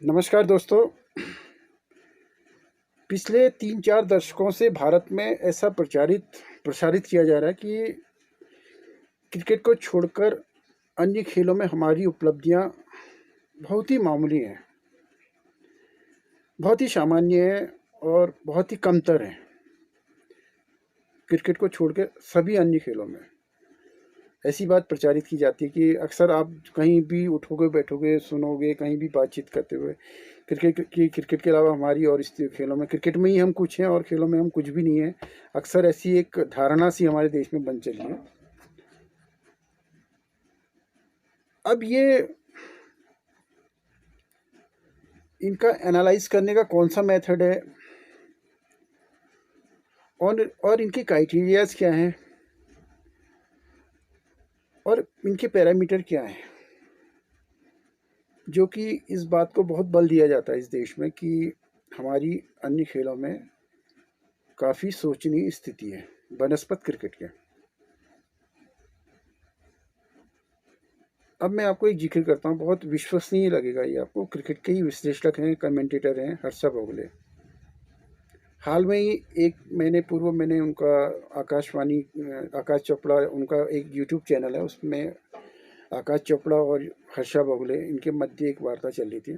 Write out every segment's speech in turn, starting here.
नमस्कार दोस्तों। पिछले 3-4 दशकों से भारत में ऐसा प्रसारित किया जा रहा है कि क्रिकेट को छोड़कर अन्य खेलों में हमारी उपलब्धियां बहुत ही मामूली हैं, बहुत ही सामान्य हैं और बहुत ही कमतर हैं। क्रिकेट को छोड़कर सभी अन्य खेलों में ऐसी बात प्रचारित की जाती है कि अक्सर आप कहीं भी उठोगे, बैठोगे, सुनोगे, कहीं भी बातचीत करते हुए क्रिकेट के अलावा हमारी और इस खेलों में क्रिकेट में ही हम कुछ हैं और खेलों में हम कुछ भी नहीं हैं। अक्सर ऐसी एक धारणा सी हमारे देश में बन चली है। अब ये इनका एनालाइज करने का कौन सा मेथड है और इनके क्राइटेरियाज क्या हैं और इनके पैरामीटर क्या हैं, जो कि इस बात को बहुत बल दिया जाता है इस देश में कि हमारी अन्य खेलों में काफ़ी शोचनीय स्थिति है बनस्पत क्रिकेट के। अब मैं आपको एक जिक्र करता हूँ, बहुत विश्वसनीय लगेगा ये आपको। क्रिकेट के ही विश्लेषक हैं, कमेंटेटर हैं हर्षा भोगले। हाल में ही एक महीने पूर्व मैंने उनका आकाश चोपड़ा, उनका एक यूट्यूब चैनल है, उसमें आकाश चोपड़ा और हर्षा भोगले इनके मध्य एक वार्ता चल रही थी।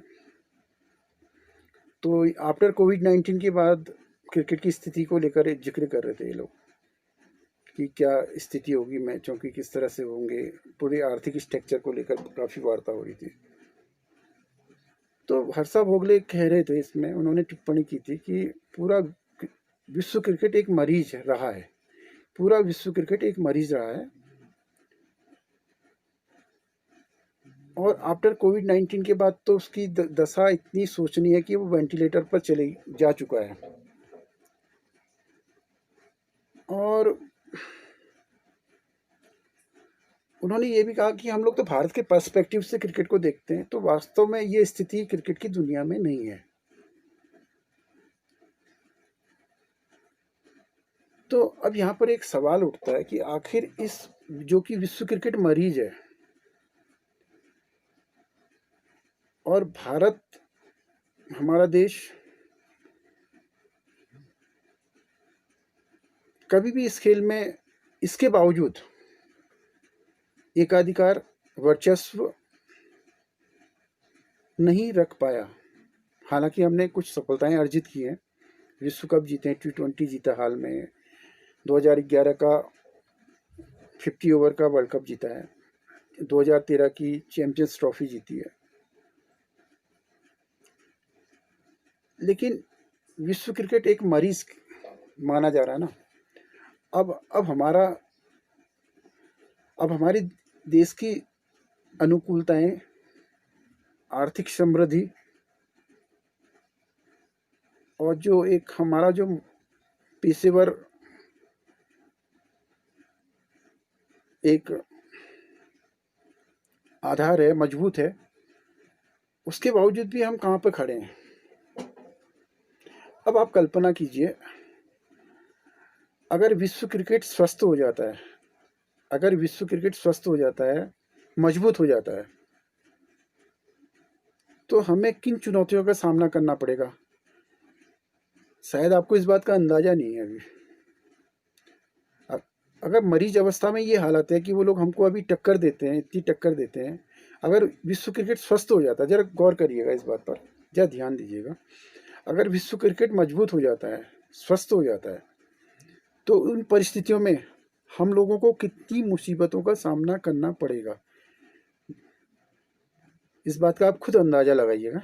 तो आफ्टर कोविड-19 के बाद क्रिकेट की स्थिति को लेकर एक जिक्र कर रहे थे ये लोग कि क्या स्थिति होगी, मैचों की किस तरह से होंगे, पूरे आर्थिक स्ट्रक्चर को लेकर काफ़ी वार्ता हो रही थी। तो हर्षा भोगले कह रहे थे, इसमें उन्होंने टिप्पणी की थी कि पूरा विश्व क्रिकेट एक मरीज रहा है, पूरा विश्व क्रिकेट एक मरीज रहा है और आफ्टर कोविड-19 के बाद तो उसकी दशा इतनी शोचनीय है कि वो वेंटिलेटर पर चले जा चुका है। और उन्होंने ये भी कहा कि हम लोग तो भारत के पर्सपेक्टिव से क्रिकेट को देखते हैं, तो वास्तव में ये स्थिति क्रिकेट की दुनिया में नहीं है। तो अब यहाँ पर एक सवाल उठता है कि आखिर इस जो कि विश्व क्रिकेट मरीज है और भारत, हमारा देश, कभी भी इस खेल में इसके बावजूद एकाधिकार वर्चस्व नहीं रख पाया। हालांकि हमने कुछ सफलताएं अर्जित की हैं, विश्व कप जीते, T20 जीता, हाल में 2011 का 50 ओवर का वर्ल्ड कप जीता है, 2013 की चैंपियंस ट्रॉफी जीती है। लेकिन विश्व क्रिकेट एक मरीज माना जा रहा है ना। अब हमारे देश की अनुकूलताएं, आर्थिक समृद्धि और जो एक हमारा जो पेशेवर एक आधार है, मजबूत है, उसके बावजूद भी हम कहाँ पर खड़े हैं। अब आप कल्पना कीजिए, अगर विश्व क्रिकेट स्वस्थ हो जाता है, अगर विश्व क्रिकेट स्वस्थ हो जाता है, मजबूत हो जाता है, तो हमें किन चुनौतियों का सामना करना पड़ेगा, शायद आपको इस बात का अंदाजा नहीं है अभी। अगर मरीज अवस्था में ये हालत है कि वो लोग हमको अभी टक्कर देते हैं, इतनी टक्कर देते हैं, अगर विश्व क्रिकेट स्वस्थ हो जाता है, जरा गौर करिएगा इस बात पर, जरा ध्यान दीजिएगा, अगर विश्व क्रिकेट मजबूत हो जाता है, स्वस्थ हो जाता है, तो उन परिस्थितियों में हम लोगों को कितनी मुसीबतों का सामना करना पड़ेगा, इस बात का आप खुद अंदाजा लगाइएगा।